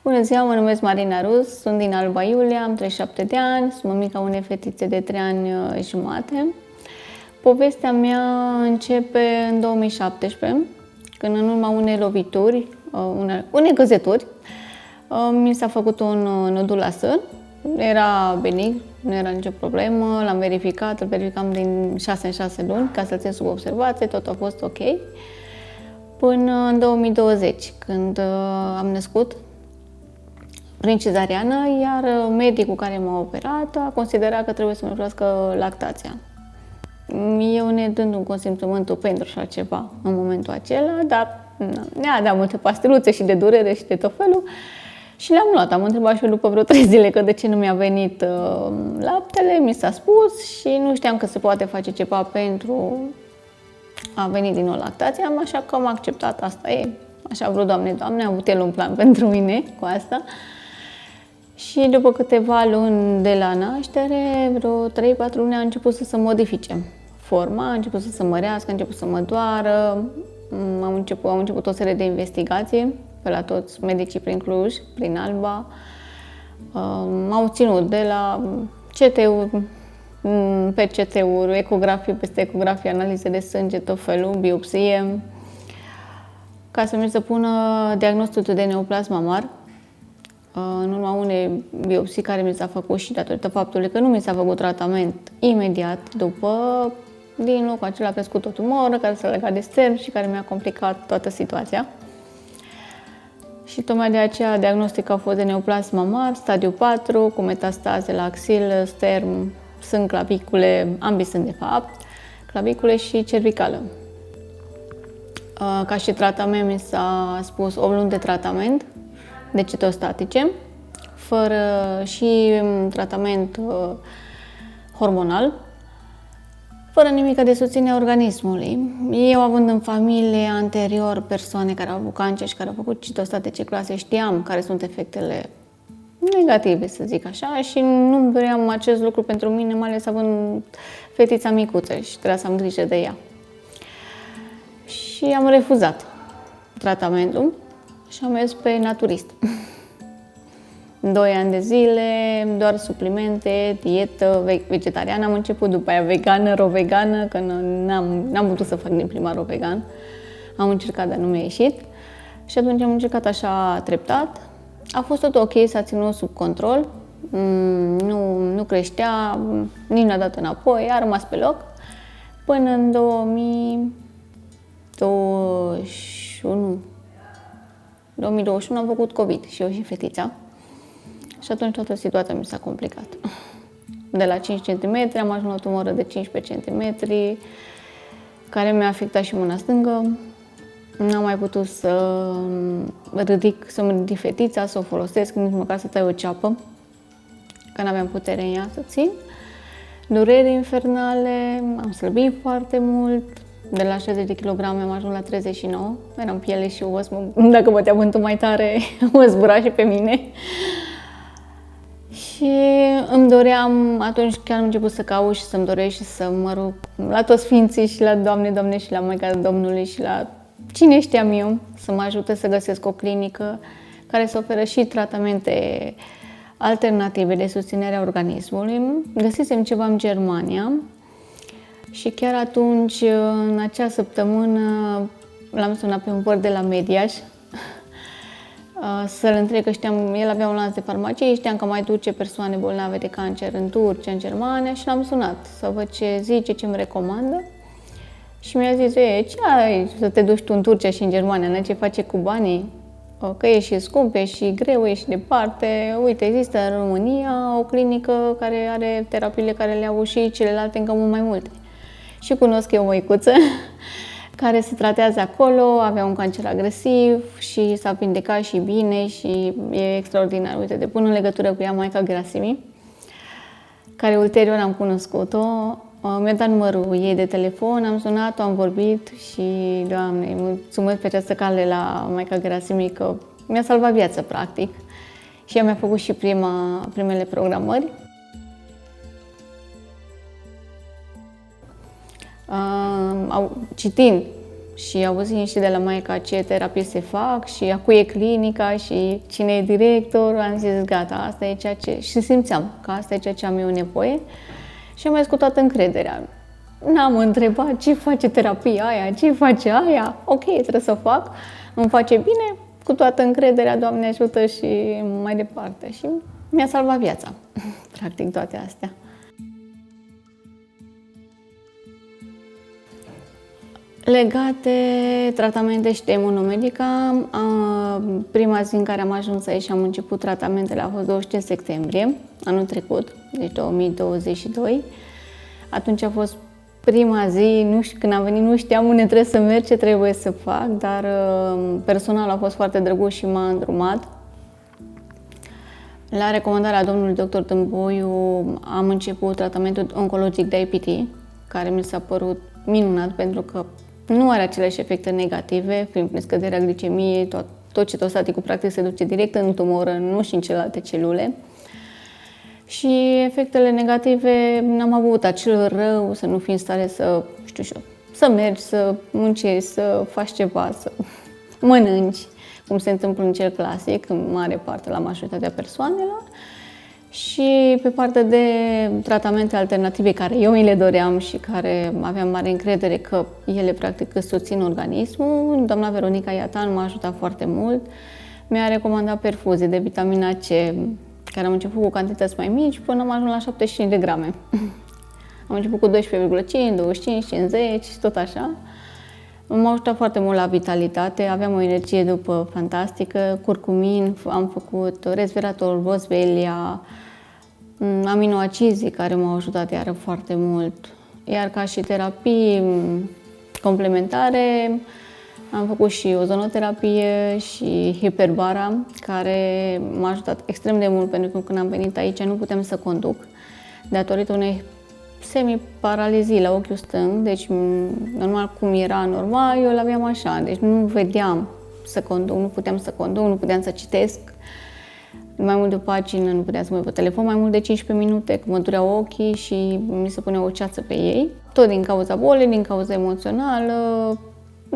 Bună ziua, mă numesc Marina Rus, sunt din Alba Iulia, am 37 de ani, sunt mămica unei fetițe de 3 ani jumate. Povestea mea începe în 2017, când în urma unei lovituri, unei căzeturi, mi s-a făcut un nodul la sân. Era benign, nu era nicio problemă, l-am verificat, îl verificam din 6 în 6 luni ca să-l țin sub observație, tot a fost ok. Până în 2020, când am născut prin cezariană, iar medicul care m-a operat a considerat că trebuie să-mi oprească lactația. Eu, nedându-mi consimțământul pentru așa ceva în momentul acela, dar ne-a dat multe pastiluțe și de durere și de tot felul și le-am luat. Am întrebat și eu după vreo 3 zile că de ce nu mi-a venit laptele, mi s-a spus și nu știam că se poate face ceva pentru a venit din nou lactația, așa că am acceptat, asta e. Așa vreo Doamne, a avut el un plan pentru mine cu asta. Și după câteva luni de la naștere, vreo 3-4 luni a început să se modifice forma, a început să se mărească, a început să mă doară, am început o serie de investigații pe la toți medicii prin Cluj, prin Alba. M-au ținut de la CT-uri, PCT-uri, ecografie peste ecografie, analize de sânge, tot felul, biopsie, ca să mi se pună diagnosticul de neoplasm mamar, în urma unei biopsii care mi s-a făcut și datorită faptului că nu mi s-a făcut tratament imediat după, din locul acela a crescut o tumoră care s-a legat de stern și care mi-a complicat toată situația. Și tocmai de aceea diagnosticul a fost de neoplasm mamar, stadiu 4, cu metastaze la axil, stern, sunt clavicule, ambii sunt de fapt, clavicule și cervicală. Ca și tratament mi s-a spus 8 luni de tratament de citostatice, fără și tratament hormonal, fără nimic de susținere a organismului. Eu, având în familie anterior persoane care au avut cancer și care au făcut citostatice clase, știam care sunt efectele negative, să zic așa, și nu vreau acest lucru pentru mine, mai ales având fetița micuță și trebuia să am grijă de ea. Și am refuzat tratamentul și am mers pe naturist. 2 ani de zile, doar suplimente, dietă, vegetariană. Am început după aia vegană, ro-vegană, că n-am putut să fac din prima ro-vegan. Am încercat, dar nu mi-a ieșit. Și atunci am încercat așa treptat. A fost tot ok, s-a ținut sub control. Nu creștea, nici n-a dat înapoi, a rămas pe loc. Până în 2021 am făcut COVID și eu și fetița. Și atunci toată situația mi s-a complicat. De la 5 cm am ajuns la o tumoră de 15 cm, care mi-a afectat și mâna stângă. N-am mai putut să-mi ridic fetița, să o folosesc, nici măcar să tai o ceapă, că n-aveam putere în ea să țin. Dureri infernale, am slăbit foarte mult. De la 60 de kg am ajuns la 39, eram piele și os, dacă bătea vântul mai tare, mă zbura și pe mine. Și îmi doream, atunci chiar am început să caut și să-mi doresc și să mă rog la toți sfinții și la Doamne și la Maica Domnului și la cine știam eu să mă ajute să găsesc o clinică care să oferă și tratamente alternative de susținere a organismului. Găsisem ceva în Germania și chiar atunci, în acea săptămână, l-am sunat pe un păr de la Mediaș să-l întreb, că știam, el avea un lanț de farmacie, știam că mai duce persoane bolnave de cancer în Turcia, în Germania și l-am sunat să văd ce zice, ce îmi recomandă. Și mi-a zis, ce ai să te duci tu în Turcia și în Germania, n-ai ce face cu banii? Că e și scump, e și greu, e și departe. Uite, există în România o clinică care are terapiile care le au și celelalte încă mult mai multe. Și cunosc eu o măicuță care se tratează acolo, avea un cancer agresiv și s-a vindecat și bine și e extraordinar. Uite, te pun în legătură cu ea, Maica Gerasimi, care ulterior am cunoscut-o. Mi-a dat numărul ei de telefon, am sunat-o, am vorbit și, Doamne, mulțumesc pe această cale la Maica Gerasimi că mi-a salvat viața, practic. Și ea mi-a făcut și primele programări. Citind și auzind și de la maica ce terapii se fac și a cui e clinica și cine e director, am zis gata, asta e ceea ce... Și simțeam că asta e ceea ce am eu nevoie și am mers cu toată încrederea. N-am întrebat ce face terapia aia, ce face aia, ok, trebuie să fac, îmi face bine, cu toată încrederea, Doamne ajută și mai departe. Și mi-a salvat viața, practic toate astea. Legat de tratamente și de imunomedica, prima zi în care am ajuns aici și am început tratamentele a fost 25 septembrie, anul trecut, deci 2022. Atunci a fost prima zi, nu știu, când am venit, nu știam unde trebuie să merg, ce trebuie să fac, dar personalul a fost foarte drăguț și m-a îndrumat. La recomandarea domnului dr. Tâmboiu am început tratamentul oncologic de IPT, care mi s-a părut minunat pentru că nu are aceleași efecte negative, prin scăderea glicemiei, tot citostaticul practic se duce direct în tumoră, nu și în celelalte celule. Și efectele negative, n-am avut acel rău, să nu fii în stare să, știu și eu, să mergi, să muncești, să faci ceva, să mănânci, cum se întâmplă în cel clasic, în mare parte la majoritatea persoanelor. Și pe partea de tratamente alternative care eu mi le doream și care aveam mare încredere că ele practic îți susțin organismul, doamna Veronica Iatan m-a ajutat foarte mult. Mi-a recomandat perfuzii de vitamina C, care am început cu cantități mai mici până am ajuns la 75 de grame. Am început cu 12,5, 25, 50, tot așa. M-a ajutat foarte mult la vitalitate, aveam o energie după fantastică, curcumin, am făcut resveratrol, boswellia, aminoacizii care m-au ajutat iară foarte mult. Iar ca și terapii complementare, am făcut și ozonoterapie și hiperbara, care m-a ajutat extrem de mult pentru că când am venit aici nu puteam să conduc, datorită unei semi-paralizii la ochiul stâng, deci normal cum era normal, eu l-aveam așa, deci nu vedeam să conduc, nu puteam să conduc, nu puteam să citesc mai mult de o pagină, nu puteam să mă uit pe telefon mai mult de 15 minute, că mă dureau ochii și mi se punea o ceață pe ei. Tot din cauza bolii, din cauza emoțională,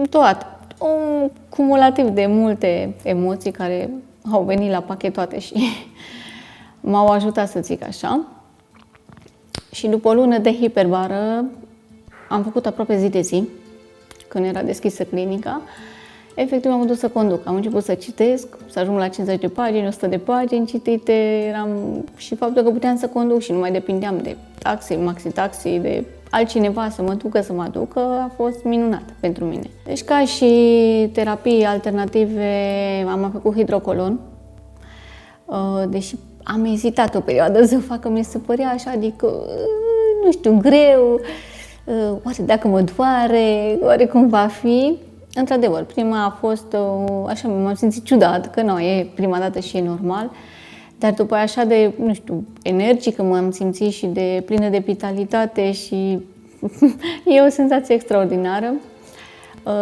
toate. Un cumulativ de multe emoții care au venit la pachet toate și m-au ajutat să zic așa. Și după o lună de hiperbară, am făcut aproape zi de zi, când era deschisă clinica. Efectiv m-am dus să conduc. Am început să citesc, să ajung la 50 de pagini, 100 de pagini citite. Și faptul că puteam să conduc și nu mai depindeam de taxi, maxi-taxi, de altcineva să mă ducă, să mă aducă, a fost minunat pentru mine. Deci ca și terapii alternative, am făcut hidrocolon, deși am ezitat o perioadă să fac, că mi se părea așa, adică, nu știu, greu, oare dacă mă doare, oare cum va fi. Într-adevăr, prima a fost, așa, m-am simțit ciudat, că nu, e prima dată și e normal, dar după aia așa de, nu știu, energică m-am simțit și de plină de vitalitate și e o senzație extraordinară.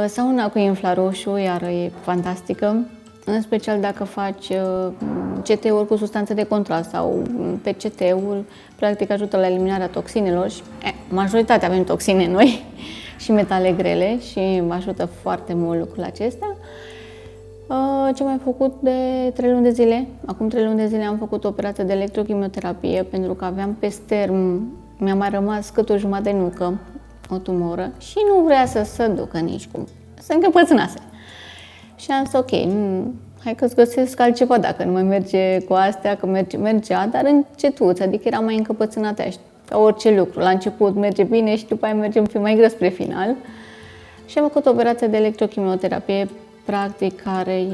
Sauna cu infraroșu, iar e fantastică, în special dacă faci CT-uri cu substanțe de contrast sau PCT-uri, practic ajută la eliminarea toxinelor și majoritatea avem toxine noi și metale grele și mă ajută foarte mult lucrul acesta. Ce am mai făcut de 3 luni de zile? Acum 3 luni de zile am făcut o operație de electrochimioterapie pentru că aveam pe sternum, mi-a mai rămas cât o jumătate de nucă, o tumoră și nu vrea să se ducă nicicum, se încăpățânase. Și am zis, ok, hai că-ți găsesc altceva dacă nu mai merge cu astea, că mergea, dar încetuț, adică era mai încăpățânată ca orice lucru. La început merge bine și după aia merge un pic mai greu spre final. Și am făcut o operație de electrochimioterapie, practic, care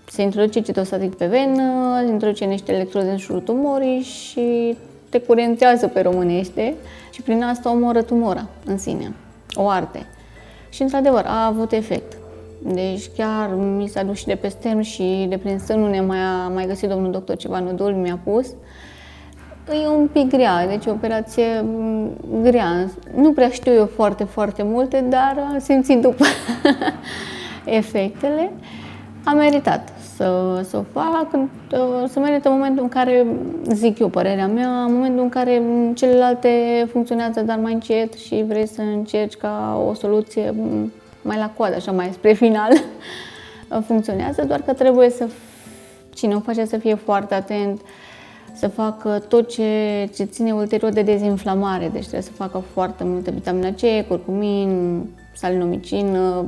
se introduce citostatic pe venă, se introduce niște electroze în jurul tumorii și te curentează pe românește și prin asta omoră tumora în sine, o arde. Și într-adevăr a avut efect. Deci chiar mi s-a dus și de pe stern și de prin sân nu a mai găsit domnul doctor ceva nodul, mi-a pus. E un pic grea, deci o operație grea. Nu prea știu eu foarte, foarte multe, dar am simțit după efectele. Am meritat să o fac, să merită în momentul în care, zic eu părerea mea, în momentul în care celelalte funcționează dar mai încet și vrei să încerci ca o soluție mai la coadă, așa mai spre final, funcționează, doar că trebuie să cine o face să fie foarte atent, să facă tot ce ține ulterior de dezinflamare, deci trebuie să facă foarte multe vitamina C, curcumin, salinomicină,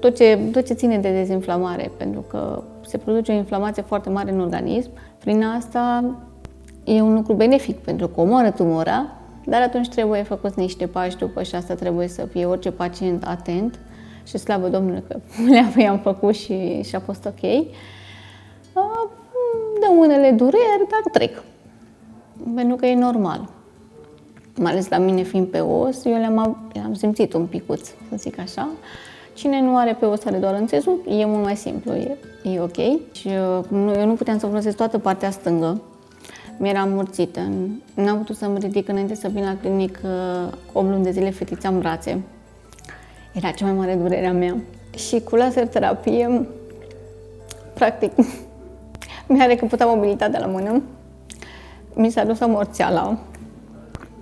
tot ce ține de dezinflamare, pentru că se produce o inflamație foarte mare în organism. Prin asta e un lucru benefic pentru că omoară tumora, dar atunci trebuie făcut niște pași după și asta trebuie să fie orice pacient atent și slavă Domnului că le-am făcut și a fost ok. Dă unele dureri, dar trec. Pentru că e normal. Mai ales la mine fiind pe os, eu le-am simțit un picuț, să zic așa. Cine nu are pe os, are doar în țesut, e mult mai simplu, e ok. Și eu nu puteam să folosesc toată partea stângă. Mi-era amorțită. N-am putut să-mi ridic înainte să vin la clinică, 8 luni de zile fetița în brațe. Era cea mai mare durere a mea. Și cu laser terapie, practic, mi-a recăpătat mobilitatea la mână, mi s-a dus amorțeala,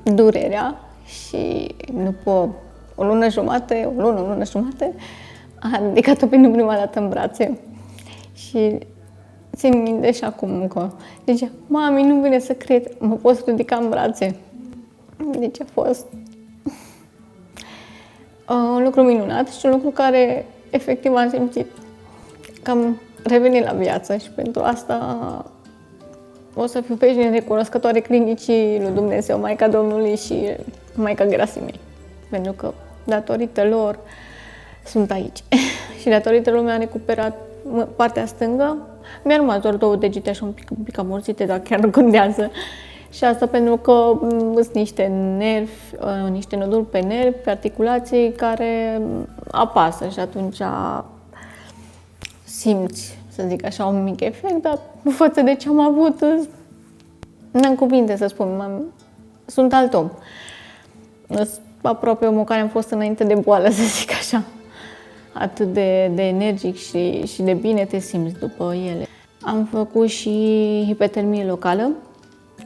durerea și după o lună jumate, a ridicat-o pentru prima dată în brațe. Și țin minte și acum că zicea, mami, nu vine să cred, mă poți ridica în brațe. Deci a fost un lucru minunat și un lucru care efectiv am simțit că am revenit la viață și pentru asta o să fiu veșnic recunoscătoare clinicii lui Dumnezeu, Maica Domnului și Maica Gerasimei. Pentru că datorită lor sunt aici. Și datorită lor mi-am recuperat partea stângă. Mi-a rămas doar 2 degete așa un pic amorțite, dar chiar nu contează. Și asta pentru că sunt niște nervi, niște noduri pe nervi, pe articulații care apasă și atunci simți, să zic așa, un mic efect, dar față de ce am avut, n-am cuvinte să spun, sunt alt om. Aproape omul care am fost înainte de boală, să zic așa. Atât de energic și de bine te simți după ele. Am făcut și hipertermie locală,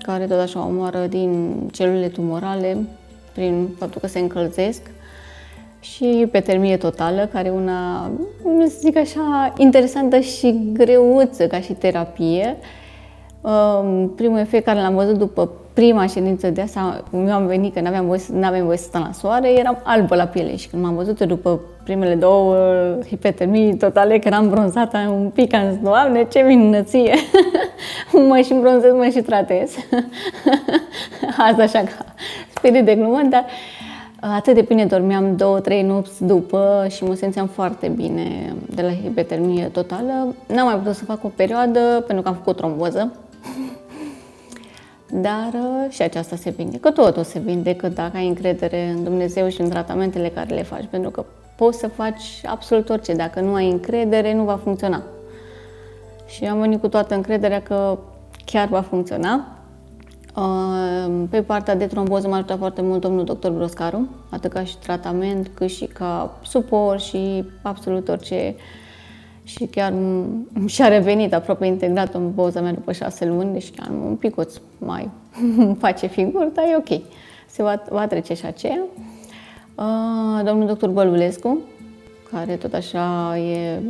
care tot așa omoară din celulele tumorale prin faptul că se încălzesc, și hipertermie totală, care e una, să zic așa, interesantă și greuță ca și terapie. Primul efect care l-am văzut după prima ședință de asta, eu am venit că n-aveam voie să stau la soare, eram albă la piele și când m-am văzut după primele 2 hipertermii totale, că eram bronzată un pic, am zis, Doamne, ce minunăție! Mă și bronzez, mă și tratez. Asta așa ca spirit de glumă, dar atât de bine dormeam 2-3 nopți după și mă simțeam foarte bine de la hipertermie totală. N-am mai putut să fac o perioadă pentru că am făcut tromboză. Dar și aceasta se vindecă, totul se vindecă dacă ai încredere în Dumnezeu și în tratamentele care le faci, pentru că poți să faci absolut orice, dacă nu ai încredere, nu va funcționa. Și am venit cu toată încrederea că chiar va funcționa. Pe partea de tromboză m-a ajutat foarte mult domnul doctor Broscaru, atât ca și tratament, cât și ca suport și absolut orice. Și chiar și-a revenit aproape integrat în poza mea după 6 luni, deci chiar un picuț mai face figuri, dar e ok. Se va trece și aceea. Domnul doctor Bălulescu, care tot așa e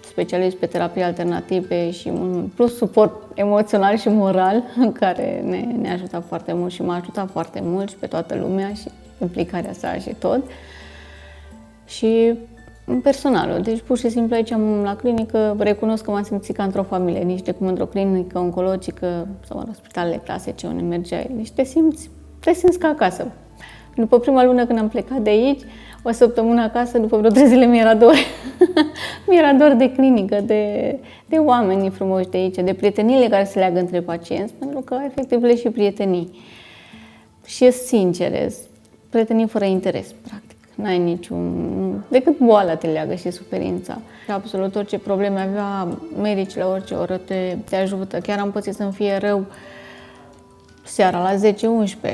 specialist pe terapii alternative și un plus suport emoțional și moral, care ne-a ajutat foarte mult și m-a ajutat foarte mult și pe toată lumea și implicarea sa și tot. Și personalul, deci pur și simplu aici la clinică recunosc că m-am simțit ca într-o familie, nici de cum într-o clinică oncologică sau în spitalele clasice unde mergeai, deci te simți ca acasă. După prima lună când am plecat de aici, o săptămână acasă, după vreo 3 zile mi-era dor. Mi-era dor de clinică, de oamenii frumoși de aici, de prieteniile care se leagă între pacienți, pentru că efectiv le și prietenii. Și e sincere, prietenii fără interes, practic. N-ai decât boala te leagă și suferința. Și absolut orice probleme avea medicii la orice oră te ajută. Chiar am pățit să-mi fie rău seara la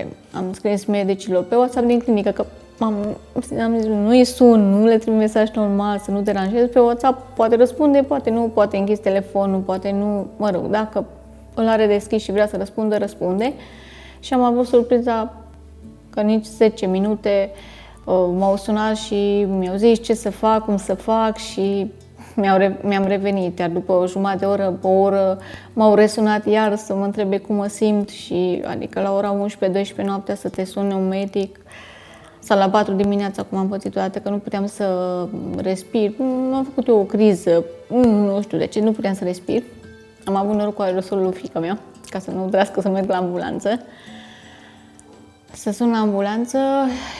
10-11. Am scris medicilor pe WhatsApp din clinică că am zis, nu-i sun, nu le trimit mesaj normal, să nu deranjez. Pe WhatsApp poate răspunde, poate nu, poate închis telefonul, poate nu, mă rog, dacă îl are deschis și vrea să răspunde, răspunde. Și am avut surpriza că nici 10 minute M-au sunat și mi-au zis ce să fac, cum să fac și mi-am revenit. Iar după o jumătate de oră, o oră, m-au resunat iar să mă întrebe cum mă simt și adică la ora 11-12 noaptea să te sune un medic sau la 4 dimineața, cum am pățit odată, că nu puteam să respir. M-am făcut eu o criză, nu știu de ce, nu puteam să respir. Am avut noroc cu aerosolul fiica mea, ca să nu trebuiască să merg la ambulanță. Să sun la ambulanță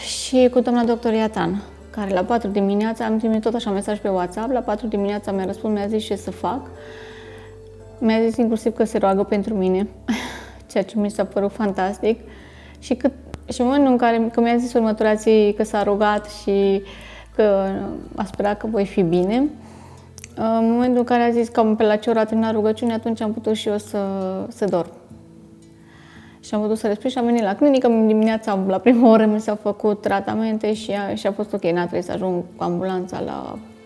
și cu doamna doctor Iatan, care la 4 dimineața, am trimis tot așa mesaj pe WhatsApp, la 4 dimineața mi-a răspuns, mi-a zis ce să fac. Mi-a zis inclusiv că se roagă pentru mine, ceea ce mi s-a părut fantastic. Și în momentul în care că mi-a zis următoarea zi că s-a rugat și că a sperat că voi fi bine, în momentul în care a zis că pe la ce oră a terminat rugăciunea, atunci am putut și eu să dorm. Și am putut să respir și am venit la clinică. Dimineața, la prima oră, mi s-au făcut tratamente și a fost ok, n-a trebuit să ajung cu ambulanța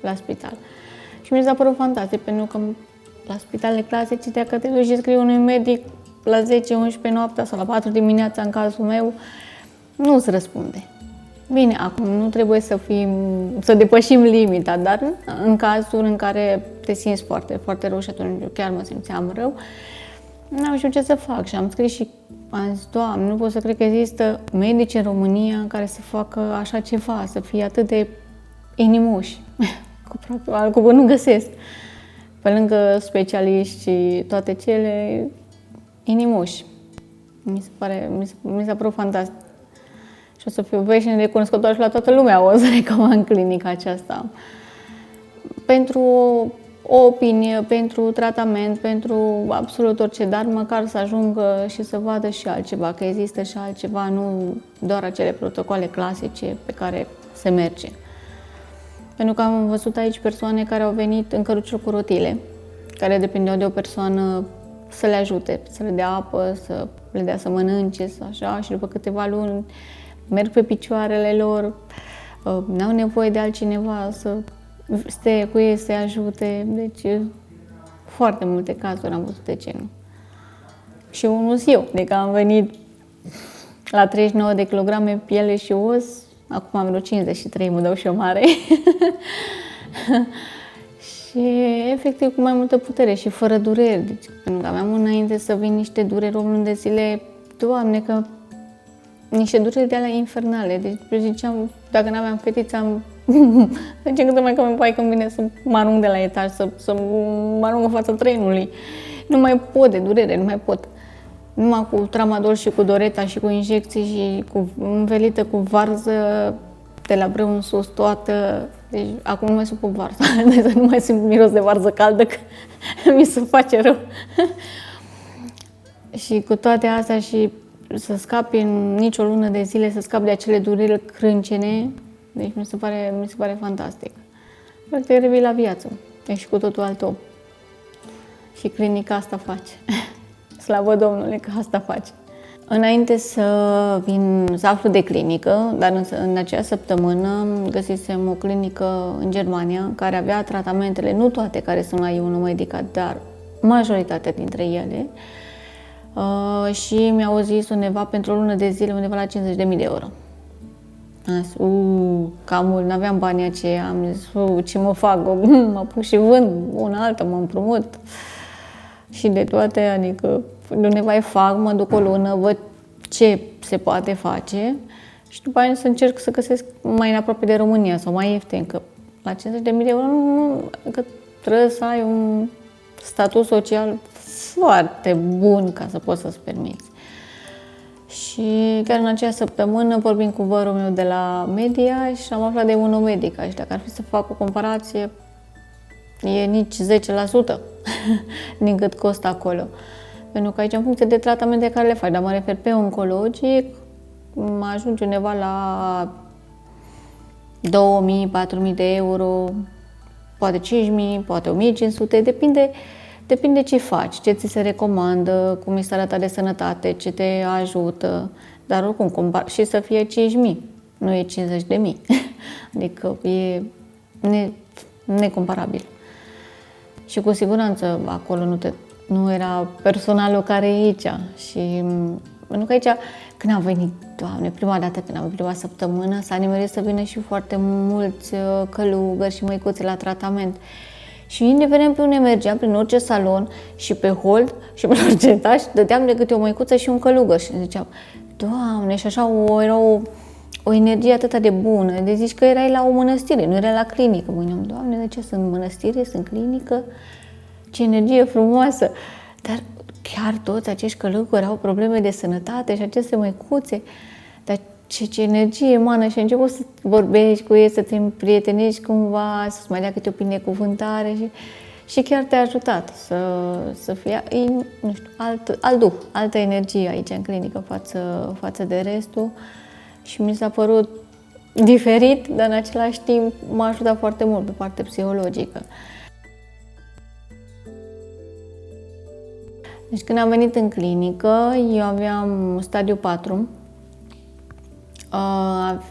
la spital. Și mi s-a părut fantastic, pentru că la spitalele clasice, că te duci și scrii unui medic la 10-11 noaptea sau la 4 dimineața, în cazul meu, nu îți răspunde. Bine, acum nu trebuie să depășim limita, dar în cazul în care te simți foarte, foarte rău și atunci chiar mă simțeam rău, n-am știut ce să fac și am scris și am zis, Doamne, nu pot să cred că există medici în România care să facă așa ceva, să fie atât de inimoși. Alt cuvânt nu găsesc. Pe lângă specialiști și toate cele, inimoși. Mi s-a părut fantastic. Și o să fiu veșnic recunoscătoare și la toată lumea o să recomand clinica aceasta. Pentru o opinie, pentru tratament, pentru absolut orice, dar măcar să ajungă și să vadă și altceva, că există și altceva, nu doar acele protocoale clasice pe care se merge. Pentru că am văzut aici persoane care au venit în căruciuri cu rotile, care depindeau de o persoană să le ajute, să le dea apă, să le dea să mănânce, așa, și după câteva luni merg pe picioarele lor, n-au nevoie de altcineva să stea cu ei, să-i ajute. Deci, foarte multe cazuri am văzut de genul. Și unul eu, de că am venit la 39 de kilograme piele și os, acum am vreo 53, mă dau și eu mare. Și efectiv cu mai multă putere și fără dureri. Deci, pentru că aveam înainte să vin niște dureri o lună de zile, Doamne, că niște dureri de alea infernale. Deci ziceam, dacă n-aveam fetiță, ziceam că mai că mi când vine să mă arunc de la etaj, să mă arunc în fața trenului. Nu mai pot de durere, nu mai pot. Numai cu tramadol și cu doreta și cu injecții și cu învelită cu varză de la brâu în sus, toată. Deci acum nu mai suport varza, deci nu mai simt miros de varză caldă, că mi se face rău. Și cu toate astea și să scapi în nicio lună de zile, să scapi de acele dureri crâncene, deci mi se pare fantastic. Practic revii la viață, ești cu totul alt om. Și clinica asta face. Slavă Domnului că asta face. Înainte să aflu de clinică, dar în acea săptămână găsisem o clinică în Germania care avea tratamentele, nu toate care sunt la Iunomedica, dar majoritatea dintre ele. Și mi-au zis undeva pentru o lună de zile, undeva la 50.000 de euro. Am zis, cam mult, n-aveam banii aceia, am zis, ce mă fac, mă apuc și vând una alta, mă împrumut. Și de toate, adică undeva fac, mă duc o lună, văd ce se poate face și după aia să încerc să găsesc mai aproape de România sau mai ieftin, că la 50.000 de euro că trebuie să ai un statut social foarte bun ca să poți să-ți permiți. Și chiar în acea săptămână vorbim cu vărul meu de la Media și am aflat de Iunomedica și dacă ar fi să fac o comparație, e nici 10% din cât costă acolo. Pentru că aici, în funcție de tratamente care le faci, dar mă refer pe oncologic, mă ajunge undeva la 2.000-4.000 de euro, poate 5.000, poate 1.500, depinde ce faci, ce ți se recomandă, cum e starea ta de sănătate, ce te ajută, dar oricum, și să fie 5.000, nu e 50.000, adică e necomparabil. Și cu siguranță acolo nu era personalul care e aici. Și pentru că aici, când am venit, Doamne, prima dată când am venit, prima săptămână, s-a nimerit să vină și foarte mulți călugări și măicuțe la tratament. Și indiferent pe unde mergeam, prin orice salon și pe hold și pe orice etaș, dădeam de câte o măicuță și un călugăr și ziceam, Doamne, și așa era o energie atât de bună, de zici că erai la o mănăstire, nu erai la clinică. Mă gândeam, Doamne, de ce sunt mănăstire, sunt clinică? Ce energie frumoasă! Dar chiar toți acești călugări au probleme de sănătate și aceste măicuțe, dar ce energie emană și început să vorbești cu ei, să te împrietenești cumva, să-ți mai dea câte o binecuvântare și chiar te-a ajutat să fie, nu știu, alt duh, altă energie aici în clinică față de restul și mi s-a părut diferit, dar în același timp m-a ajutat foarte mult pe partea psihologică. Deci când am venit în clinică, eu aveam stadiu 4,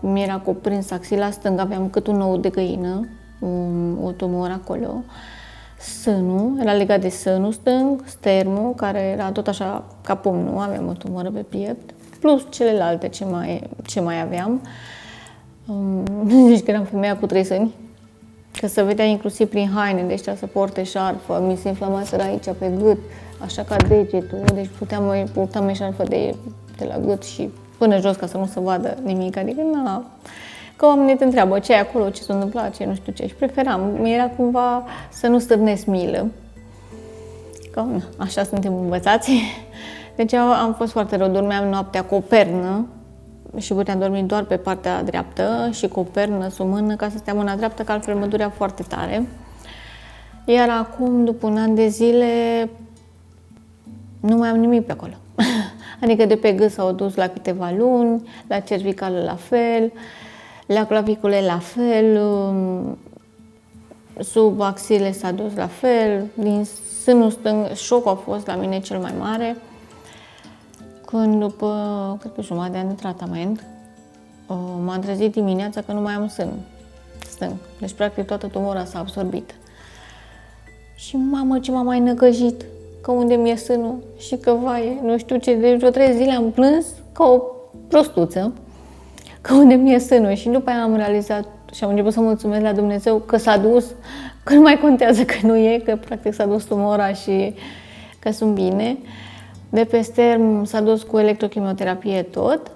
mi-era cuprins axila stângă, aveam cât un ou de găină, o tumoră acolo, sânul, era legat de sânul stâng, stermul, care era tot așa ca pumnul, aveam o tumoră pe piept, plus celelalte ce mai aveam. Deci că eram femeia cu 3 sâni, că se vedea inclusiv prin haine, deci trebuia să porte șarfă, mi se inflamaseră aici pe gât, așa ca degetul, deci purtam șarfă de la gât și până jos ca să nu se vadă nimic, adică că oamenii te întreabă ce e acolo, ce s-a întâmplat, ce nu știu ce și preferam, era cumva să nu stârnesc milă, că așa suntem învățați, deci am fost foarte rău, dormeam noaptea cu o pernă și puteam dormi doar pe partea dreaptă și cu o pernă sub mână ca să stea mâna dreaptă, că altfel mă durea foarte tare. Iar acum, după un an de zile, nu mai am nimic pe acolo. Adică de pe gât s-au dus la câteva luni, la cervicală la fel, la clavicule la fel, sub axile s-a dus la fel, din sânul stâng, șocul a fost la mine cel mai mare, când după, cred că jumătate de an de tratament, m-am trezit dimineața că nu mai am sân stâng. Deci, practic, toată tumora s-a absorbit. Și mamă, ce m-a mai năcăjit, că unde mi-e sânul și că, vai, nu știu ce, de vreo 3 zile am plâns ca o prostuță, că unde mi-e sânul. Și după aia am realizat și am început să mulțumesc la Dumnezeu că s-a dus, că nu mai contează că nu e, că practic s-a dus tumora și că sunt bine. De pe sterm s-a dus cu electrochimioterapie tot.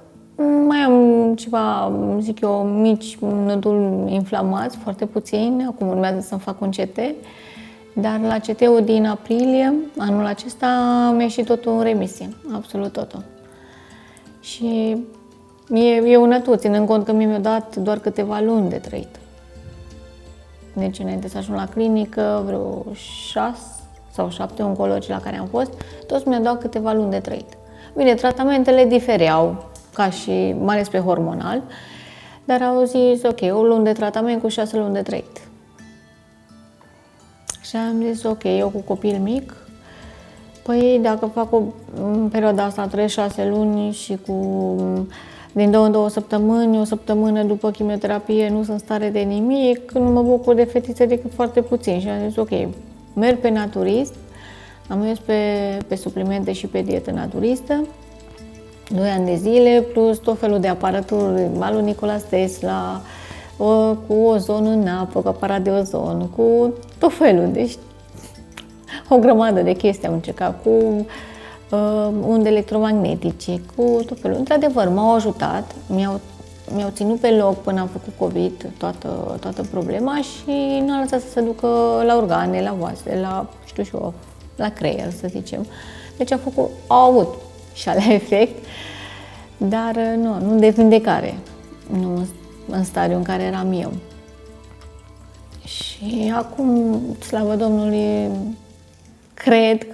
Mai am ceva, zic eu, mici noduli inflamați, foarte puțini. Acum urmează să-mi fac un CT. Dar la CT-ul din aprilie, anul acesta, mi-a ieșit totul în remisie. Absolut totul. Și e unătul, ținând cont că mi-a dat doar câteva luni de trăit. Deci înainte să ajung la clinică, vreo 6 sau 7 oncologi la care am fost, toți mi-au dat câteva luni de trăit. Bine, tratamentele difereau, ca și mai ales pe hormonal, dar au zis, ok, o lună de tratament cu 6 luni de trăit. Și am zis, ok, eu cu copil mic, păi dacă fac în perioada asta 3-6 luni și din 2 în 2 săptămâni, o săptămână după chimioterapie nu sunt în stare de nimic, nu mă bucur de fetițe decât foarte puțin. Și am zis, ok, merg pe naturist, am mers pe suplimente și pe dietă naturistă, 2 ani de zile, plus tot felul de aparaturi, malul Nicolae Tesla, cu ozon în apă, cu aparat de ozon, cu tot felul, deci o grămadă de chestii am încercat, cu unde electromagnetice, cu tot felul. Într-adevăr, m-au ajutat, mi-au ținut pe loc până am făcut COVID toată problema și nu a lăsat să se ducă la organe, la oase, la, știu și eu, la creier, să zicem. Deci au avut și alea efect, dar nu de vindecare, nu în stadiul în care eram eu. Și acum, slavă Domnului, cred